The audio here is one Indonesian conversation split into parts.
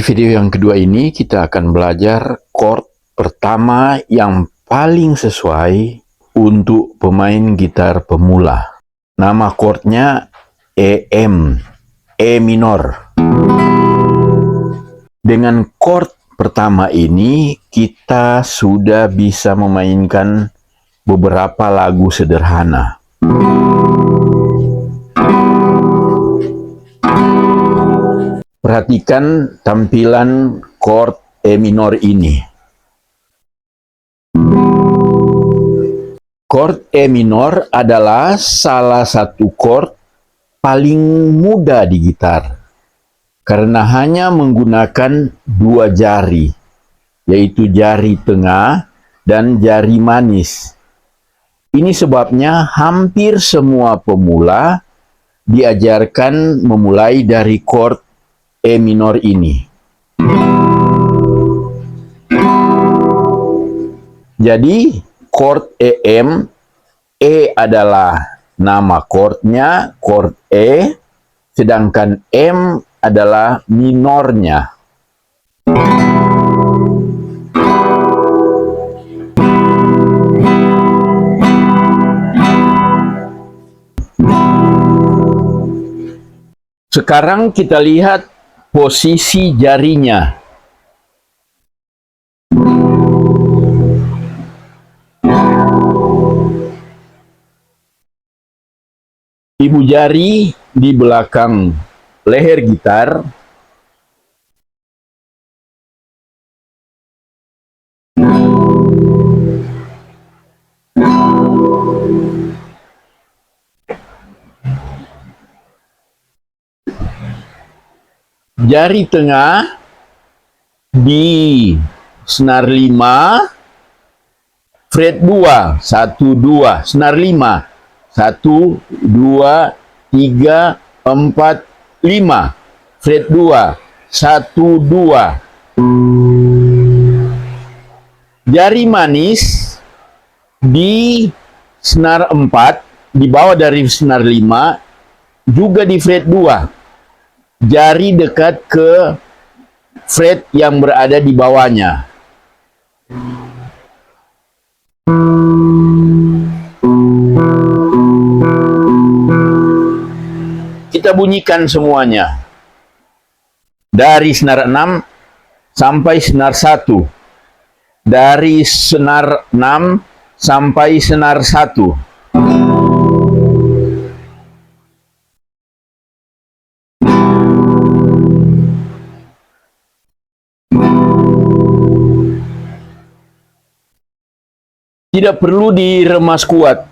video yang kedua ini kita akan belajar chord pertama yang paling sesuai untuk pemain gitar pemula. Nama chordnya EM, E minor. Dengan chord pertama ini kita sudah bisa memainkan beberapa lagu sederhana. Perhatikan tampilan chord E minor ini. Chord E minor adalah salah satu chord paling mudah di gitar karena hanya menggunakan dua jari, yaitu jari tengah dan jari manis. Ini sebabnya hampir semua pemula diajarkan memulai dari chord E minor ini. Jadi chord EM, E adalah nama chordnya, chord E, sedangkan M adalah minornya. Sekarang kita lihat posisi jarinya. Ibu jari di belakang leher gitar. Jari tengah di senar 5, fret 2, 1, 2, senar 5, 1, 2, 3, 4, 5, fret 2, 1, 2. Jari manis di senar 4, di bawah dari senar 5, juga di fret 2. Jari dekat ke fret yang berada di bawahnya. Kita bunyikan semuanya. Dari senar 6 sampai senar 1. Dari senar 6 sampai senar 1. Tidak perlu diremas kuat.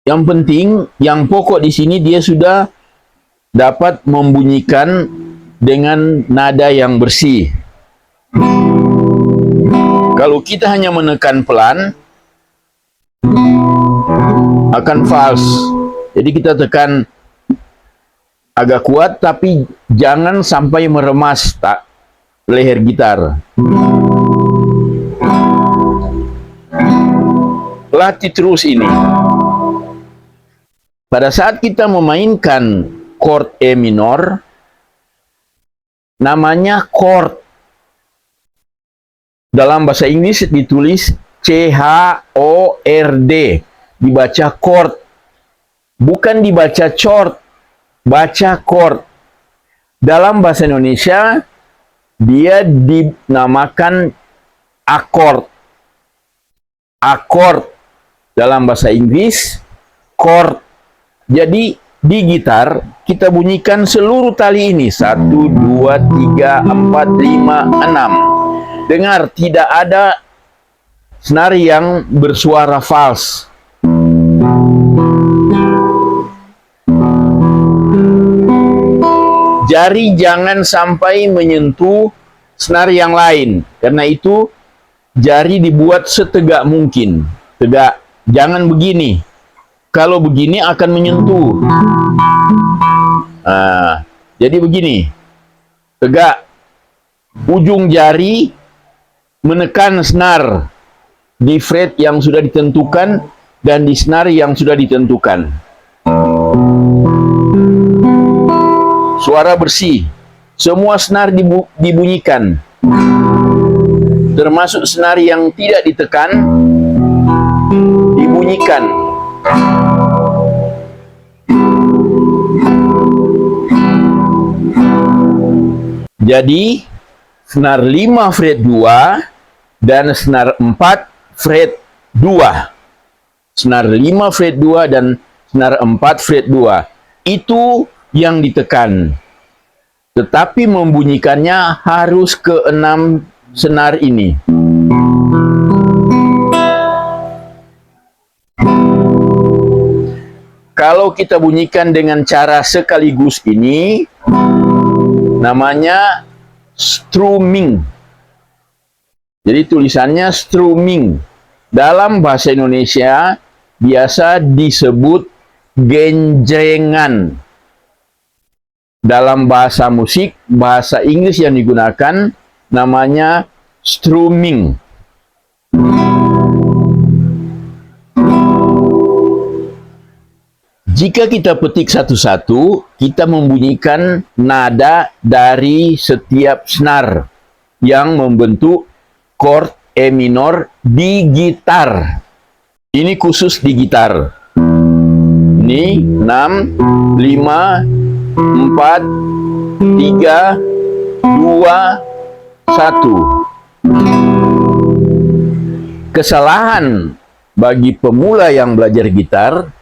Yang penting, yang pokok di sini dia sudah dapat membunyikan dengan nada yang bersih. Kalau kita hanya menekan pelan, akan fals. Jadi kita tekan agak kuat, tapi jangan sampai meremas leher gitar. Latih terus ini. Pada saat kita memainkan chord E minor, namanya chord. Dalam bahasa Inggris ditulis C-H-O-R-D. Dibaca chord. Bukan dibaca chord. Baca chord. Dalam bahasa Indonesia, dia dinamakan akord. Akord. Dalam bahasa Inggris, chord. Jadi, di gitar, kita bunyikan seluruh tali ini. 1, 2, 3, 4, 5, 6. Dengar, tidak ada senar yang bersuara fals. Jari jangan sampai menyentuh senar yang lain. Karena itu, jari dibuat setegak mungkin. Tegak. Jangan begini. Kalau begini akan menyentuh. Jadi begini. Tegak. Ujung jari menekan senar di fret yang sudah ditentukan dan di senar yang sudah ditentukan. Suara bersih. Semua senar dibunyikan, termasuk senar yang tidak ditekan, dibunyikan. Jadi, senar 5 fret 2 dan senar 4 fret 2. Senar 5 fret 2 dan senar 4 fret 2. Itu yang ditekan. Tetapi membunyikannya harus ke 6 senar ini. Kalau kita bunyikan dengan cara sekaligus ini, namanya strumming. Jadi tulisannya strumming. Dalam bahasa Indonesia biasa disebut genjrengan. Dalam bahasa musik, bahasa Inggris yang digunakan namanya strumming. Jika kita petik satu-satu, kita membunyikan nada dari setiap senar yang membentuk chord E minor di gitar. Ini khusus di gitar. Ini 6, 5, 4, 3, 2, 1. Kesalahan bagi pemula yang belajar gitar,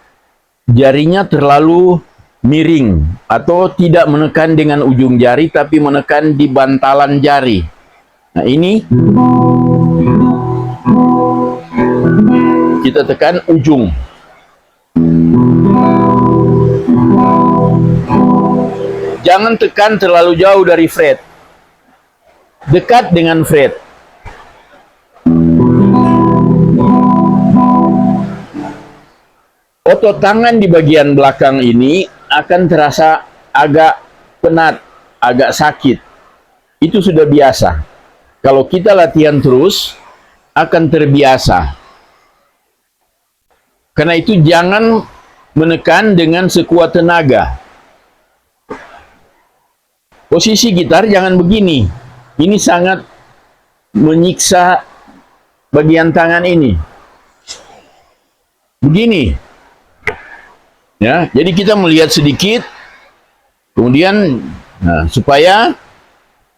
jarinya terlalu miring atau tidak menekan dengan ujung jari tapi menekan di bantalan jari. Nah, ini kita tekan ujung. Jangan tekan terlalu jauh dari fret. Dekat dengan fret. Otot tangan di bagian belakang ini akan terasa agak penat, agak sakit. Itu sudah biasa. Kalau kita latihan terus, akan terbiasa. Karena itu jangan menekan dengan sekuat tenaga. Posisi gitar jangan begini. Ini sangat menyiksa bagian tangan ini. Begini. Ya, jadi kita melihat sedikit, kemudian supaya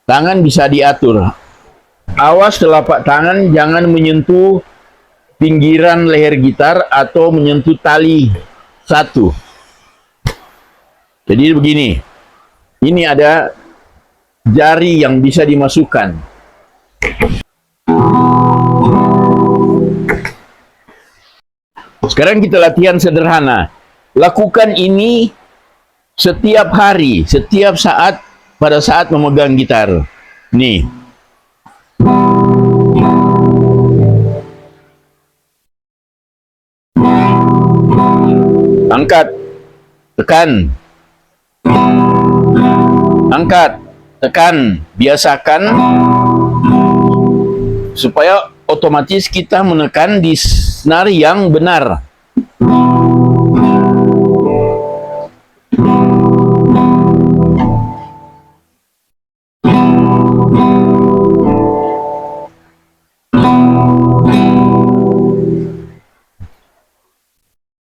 tangan bisa diatur. Awas telapak tangan jangan menyentuh pinggiran leher gitar atau menyentuh tali satu. Jadi begini, ini ada jari yang bisa dimasukkan. Sekarang kita latihan sederhana. Lakukan ini setiap hari, setiap saat pada saat memegang gitar. Nih. Angkat, tekan. Angkat, tekan. Biasakan supaya otomatis kita menekan di senar yang benar.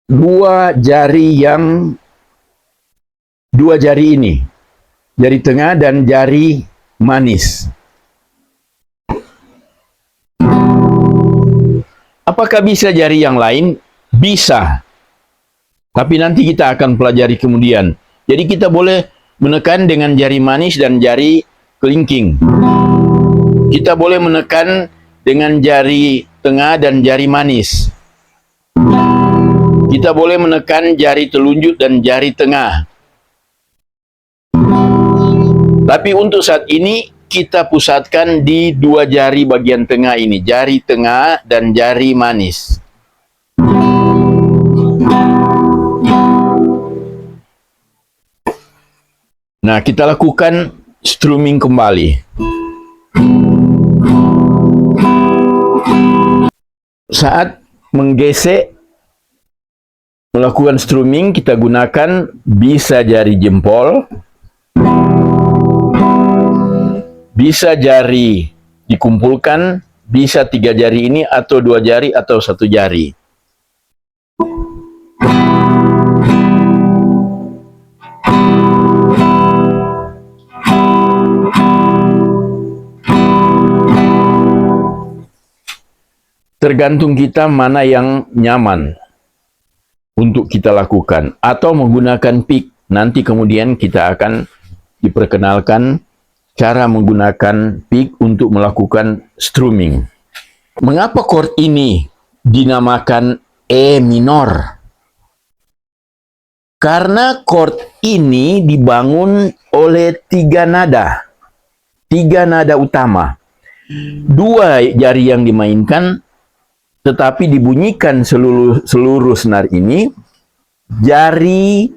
Dua jari ini, jari tengah dan jari manis. Apakah bisa jari yang lain? Bisa. Tapi nanti kita akan pelajari kemudian. Jadi kita boleh menekan dengan jari manis dan jari kelingking. Kita boleh menekan dengan jari tengah dan jari manis. Kita boleh menekan jari telunjuk dan jari tengah. Tapi untuk saat ini kita pusatkan di dua jari bagian tengah ini, jari tengah dan jari manis. Nah, kita lakukan strumming kembali. Saat menggesek melakukan strumming, kita gunakan bisa jari jempol, Bisa jari dikumpulkan, bisa 3 jari ini atau 2 jari atau 1 jari. Tergantung kita mana yang nyaman untuk kita lakukan, atau menggunakan pick. Nanti kemudian kita akan diperkenalkan cara menggunakan pick untuk melakukan strumming. Mengapa chord ini dinamakan E minor? Karena chord ini dibangun oleh 3 nada. 3 nada utama. 2 jari yang dimainkan, tetapi dibunyikan seluruh senar ini, jari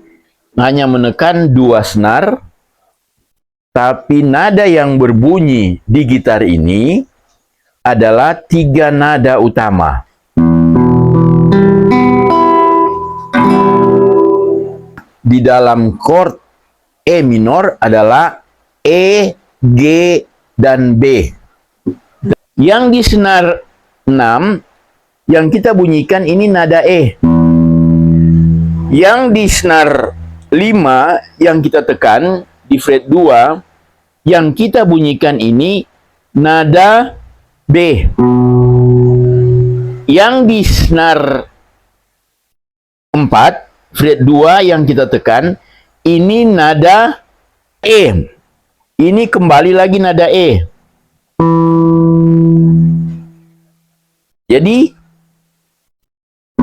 hanya menekan 2 senar, tapi nada yang berbunyi di gitar ini adalah 3 nada utama. Di dalam chord E minor adalah E, G, dan B. Yang di senar 6 yang kita bunyikan ini nada E. Yang di senar 5 yang kita tekan di fret 2, yang kita bunyikan ini nada B. Yang di senar 4 fret 2 yang kita tekan ini nada E. Ini kembali lagi nada E. Jadi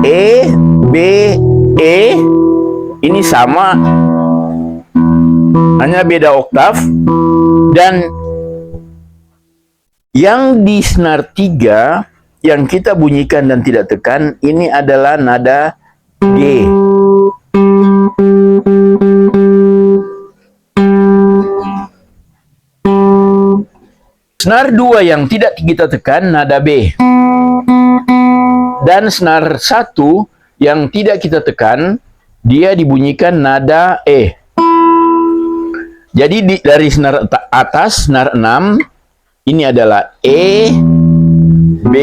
E, B, E ini sama, hanya beda oktav. Dan yang di senar 3 yang kita bunyikan dan tidak tekan ini adalah nada G. Senar 2 yang tidak kita tekan nada B. Dan senar 1 yang tidak kita tekan, dia dibunyikan nada E. Jadi dari senar atas, senar 6, ini adalah E, B,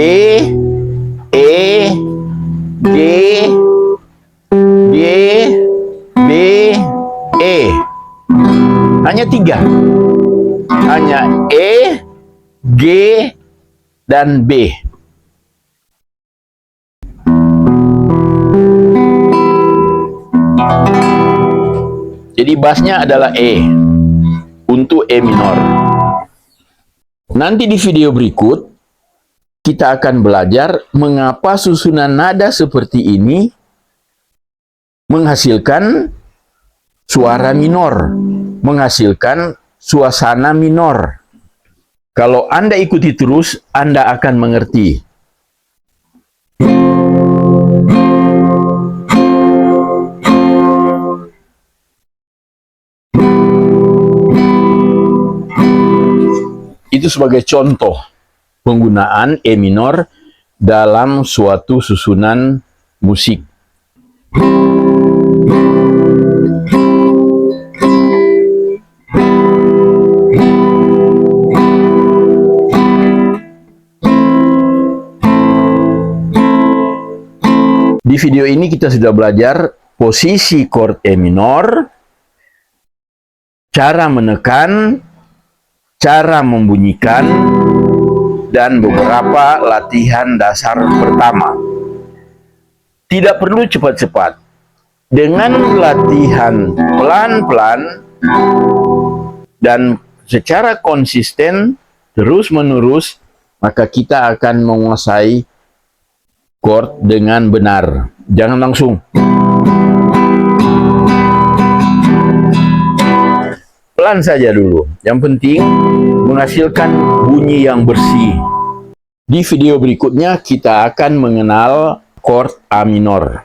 E, G, G, B, E. Hanya 3. Hanya E, G, dan B. Jadi bassnya adalah E untuk E minor. Nanti di video berikut kita akan belajar mengapa susunan nada seperti ini menghasilkan suara minor, menghasilkan suasana minor. Kalau Anda ikuti terus, Anda akan mengerti. Itu sebagai contoh penggunaan E minor dalam suatu susunan musik. Di video ini kita sudah belajar posisi chord E minor, cara menekan, cara membunyikan, dan beberapa latihan dasar pertama. Tidak perlu cepat-cepat. Dengan latihan pelan-pelan dan secara konsisten, terus-menerus, maka kita akan menguasai chord dengan benar. Jangan langsung. Pelan saja dulu. Yang penting menghasilkan bunyi yang bersih. Di video berikutnya kita akan mengenal chord A minor.